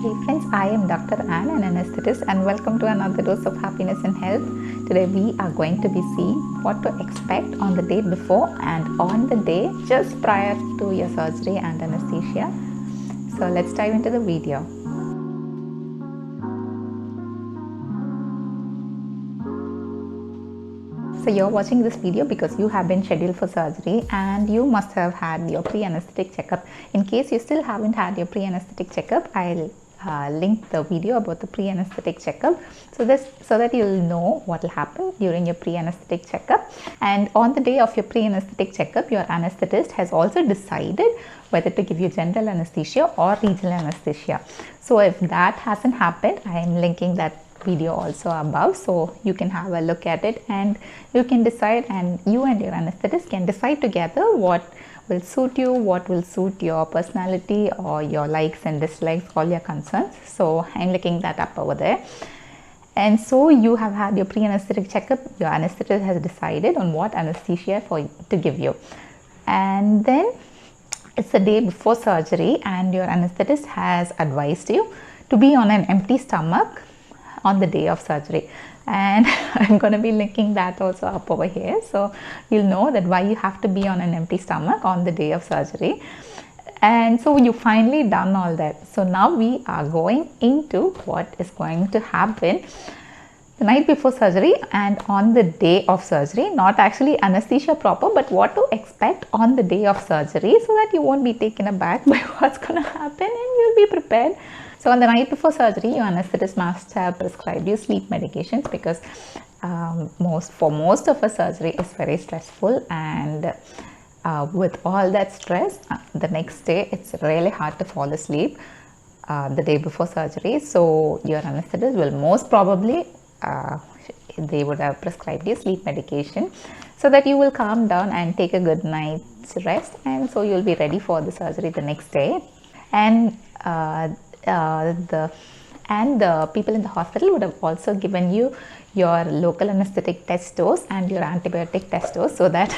Hey friends, I am Dr. Ann, an anesthetist, and welcome to another dose of happiness and health. Today we are going to be seeing what to expect on the day before and on the day just prior to your surgery and anesthesia. So let's dive into the video. So you're watching this video because you have been scheduled for surgery and you must have had your pre-anesthetic checkup. In case you still haven't had your pre-anesthetic checkup, I'll link the video about the pre-anesthetic checkup so that you'll know what will happen during your pre-anesthetic checkup. And on the day of your pre-anesthetic checkup, your anesthetist has also decided whether to give you general anesthesia or regional anesthesia. So if that hasn't happened, I am linking that video also above, so you can have a look at it and you can decide, and you and your anesthetist can decide together what will suit you, what will suit your personality or your likes and dislikes, all your concerns. So I'm looking that up over there. And so you have had your pre-anesthetic checkup, your anesthetist has decided on what anesthesia to give you, and then it's the day before surgery and your anesthetist has advised you to be on an empty stomach on the day of surgery, and I'm going to be linking that also up over here, so you'll know that why you have to be on an empty stomach on the day of surgery. And so you finally done all that. So now we are going into what is going to happen the night before surgery and on the day of surgery. Not actually anesthesia proper, but what to expect on the day of surgery so that you won't be taken aback by what's going to happen and you'll be prepared. So on the night before surgery, your anesthetist must have prescribed you sleep medications because for most of us, surgery is very stressful, and with all that stress, the next day it's really hard to fall asleep the day before surgery. So your anesthetist will most probably they would have prescribed you sleep medication so that you will calm down and take a good night's rest, and so you'll be ready for the surgery the next day. And the people in the hospital would have also given you your local anesthetic test dose and your antibiotic test dose so that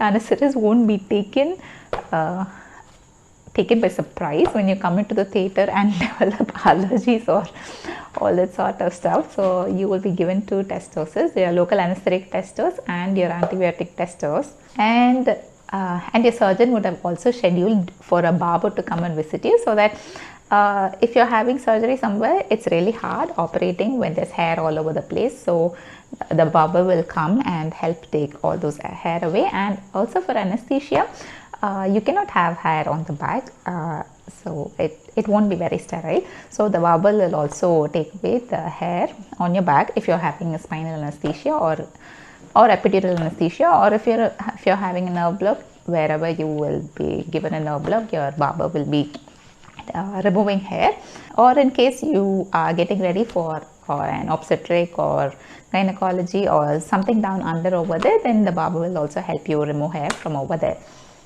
anesthetists won't be taken by surprise when you come into the theater and develop allergies or all that sort of stuff. So you will be given 2 test doses, your local anesthetic test dose and your antibiotic test dose. And your surgeon would have also scheduled for a barber to come and visit you, so that if you're having surgery somewhere, it's really hard operating when there's hair all over the place. So the barber will come and help take all those hair away. And also for anesthesia, you cannot have hair on the back, so it won't be very sterile. So the barber will also take away the hair on your back if you're having a spinal anesthesia or epidural anesthesia, or if you're having a nerve block, wherever you will be given a nerve block, your barber will be removing hair. Or in case you are getting ready for an obstetric or gynecology or something down under over there, then the barber will also help you remove hair from over there.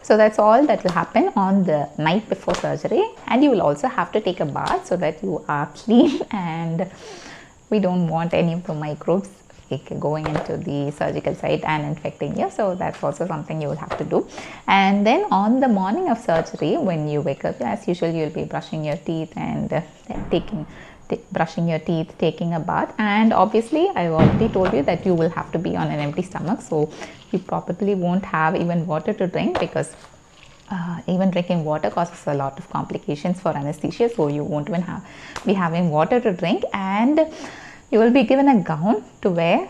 So that's all that will happen on the night before surgery. And you will also have to take a bath so that you are clean, and we don't want any of the microbes going into the surgical site and infecting you. So that's also something you will have to do. And then on the morning of surgery, when you wake up, as usual, you'll be brushing your teeth and taking a bath. And obviously I've already told you that you will have to be on an empty stomach, so you probably won't have even water to drink, because even drinking water causes a lot of complications for anesthesia, so you won't even be having water to drink. And you will be given a gown to wear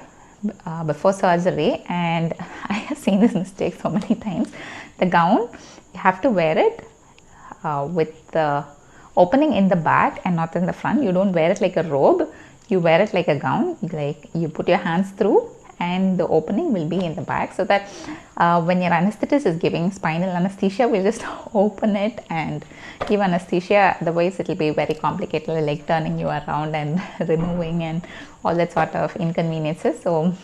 before surgery, and I have seen this mistake so many times. The gown, you have to wear it with the opening in the back and not in the front. You don't wear it like a robe, you wear it like a gown, like you put your hands through and the opening will be in the back, so that when your anesthetist is giving spinal anesthesia, we just open it and give anesthesia. Otherwise it will be very complicated, like turning you around and removing and all that sort of inconveniences. So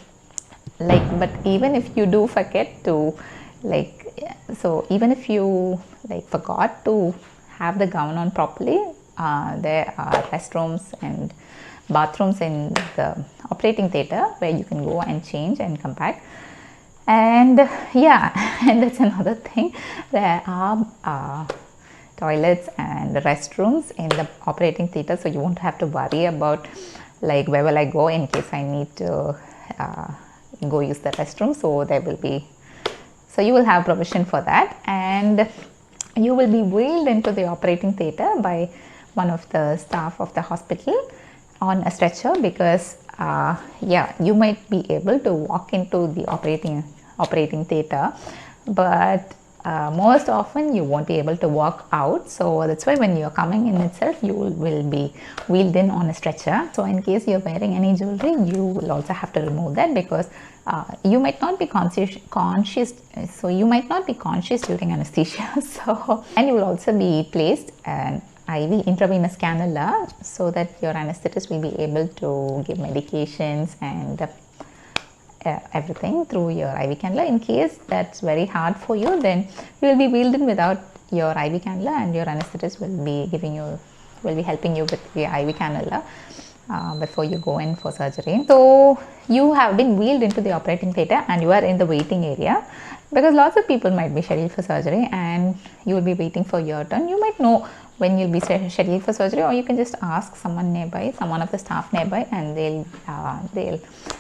but even if you do forget to even if you forgot to have the gown on properly, there are restrooms and bathrooms in the operating theater where you can go and change and come back. And yeah, and that's another thing. There are toilets and restrooms in the operating theater, so you won't have to worry about like where will I go in case I need to go use the restroom. So there will be, so you will have provision for that, and you will be wheeled into the operating theater by one of the staff of the hospital on a stretcher, because yeah, you might be able to walk into the operating theater, but most often you won't be able to walk out. So that's why when you're coming in itself, you will be wheeled in on a stretcher. So in case you're wearing any jewelry, you will also have to remove that, because you might not be conscious, so you might not be conscious during anesthesia. So, and you will also be placed an IV intravenous cannula, so that your anesthetist will be able to give medications and everything through your IV cannula. In case that's very hard for you, then you will be wheeled in without your IV cannula, and your anesthetist will be helping you with the IV cannula before you go in for surgery. So you have been wheeled into the operating theater and you are in the waiting area, because lots of people might be scheduled for surgery and you will be waiting for your turn. You might know when you'll be scheduled for surgery, or you can just ask someone nearby, someone of the staff nearby, and they'll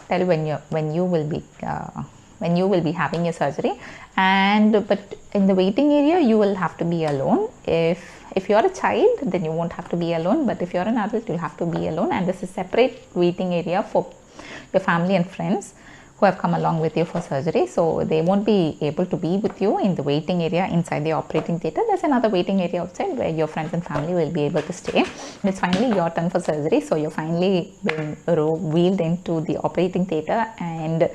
tell you when you will be having your surgery. And but in the waiting area, you will have to be alone. If you're a child, then you won't have to be alone, but if you're an adult, you'll have to be alone. And this is separate waiting area for your family and friends who have come along with you for surgery. So they won't be able to be with you in the waiting area inside the operating theater. There's another waiting area outside where your friends and family will be able to stay. It's finally your turn for surgery, so you're finally being wheeled into the operating theater, and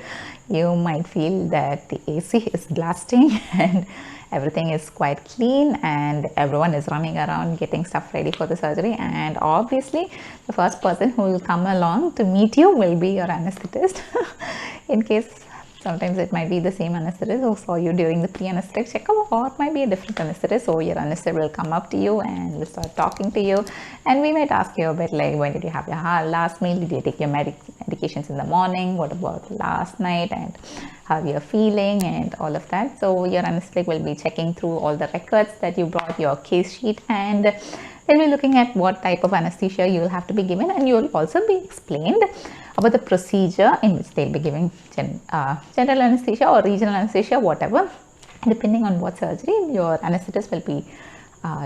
you might feel that the AC is blasting and everything is quite clean and everyone is running around getting stuff ready for the surgery. And obviously the first person who will come along to meet you will be your anesthetist. In case sometimes it might be the same anesthetist who saw you during the pre-anesthetic checkup, or it might be a different anesthetist. So your anesthetist will come up to you and will start talking to you, and we might ask you a bit like, when did you have your last meal, did you take your medications in the morning, what about last night, and how you're feeling, and all of that. So your anesthetist will be checking through all the records that you brought, your case sheet, and they'll be looking at what type of anesthesia you will have to be given, and you will also be explained about the procedure in which they'll be giving general anesthesia or regional anesthesia, whatever. Depending on what surgery, your anesthetist will be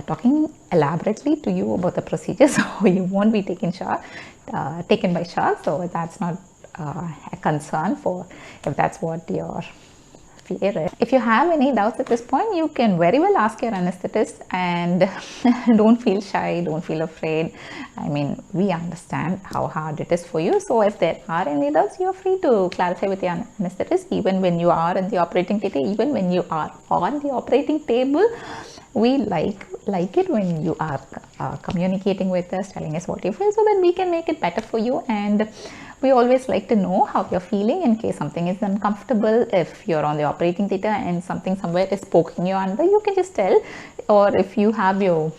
talking elaborately to you about the procedure, so you won't be taken by shock. So that's not a concern for if that's what your fear is. If you have any doubts at this point, you can very well ask your anesthetist, and don't feel shy, don't feel afraid. I mean, we understand how hard it is for you. So if there are any doubts, you're free to clarify with your anesthetist, even when you are in the operating theater, even when you are on the operating table. We like it when you are communicating with us, telling us what you feel, so that we can make it better for you. And we always like to know how you're feeling in case something is uncomfortable. If you're on the operating theater and something somewhere is poking you under, you can just tell. Or if you have your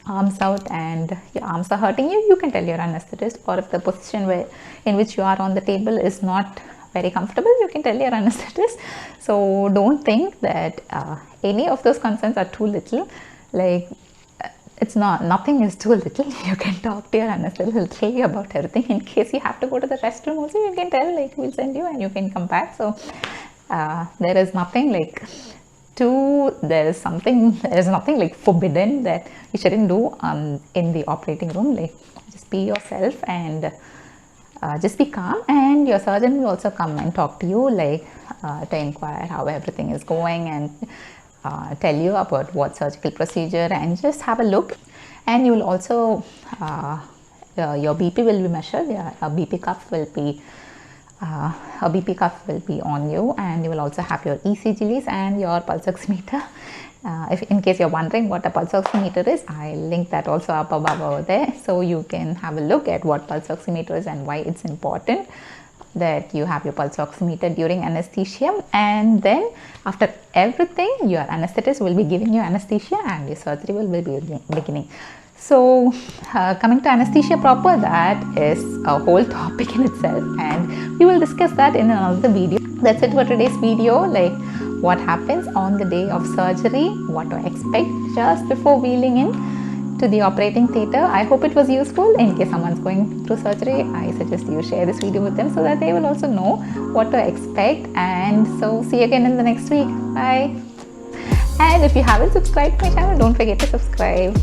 arms out and your arms are hurting you, you can tell your anesthetist. Or if the position in which you are on the table is not very comfortable, you can tell your anesthetist. So don't think that any of those concerns are too little. Like, it's nothing is too little. You can talk to your anesthetist, he'll tell you about everything. In case you have to go to the restroom also, you can tell, like, we'll send you and you can come back. So there is nothing like there is nothing like forbidden that you shouldn't do in the operating room. Like, just be yourself and just be calm, and your surgeon will also come and talk to you, like to inquire how everything is going, and tell you about what surgical procedure, and just have a look. And you will also your BP will be measured. A BP cuff will be on you, and you will also have your ECG leads and your pulse oximeter. If in case you're wondering what a pulse oximeter is, I'll link that also up above over there, so you can have a look at what pulse oximeter is and why it's important that you have your pulse oximeter during anesthesia. And then after everything, your anesthetist will be giving you anesthesia and your surgery will be beginning. So coming to anesthesia proper, that is a whole topic in itself, and we will discuss that in another video. That's it for today's video. Like, what happens on the day of surgery, what to expect just before wheeling in to the operating theatre. I hope it was useful. In case someone's going through surgery, I suggest you share this video with them so that they will also know what to expect. And so see you again in the next week. Bye. And if you haven't subscribed to my channel, don't forget to subscribe.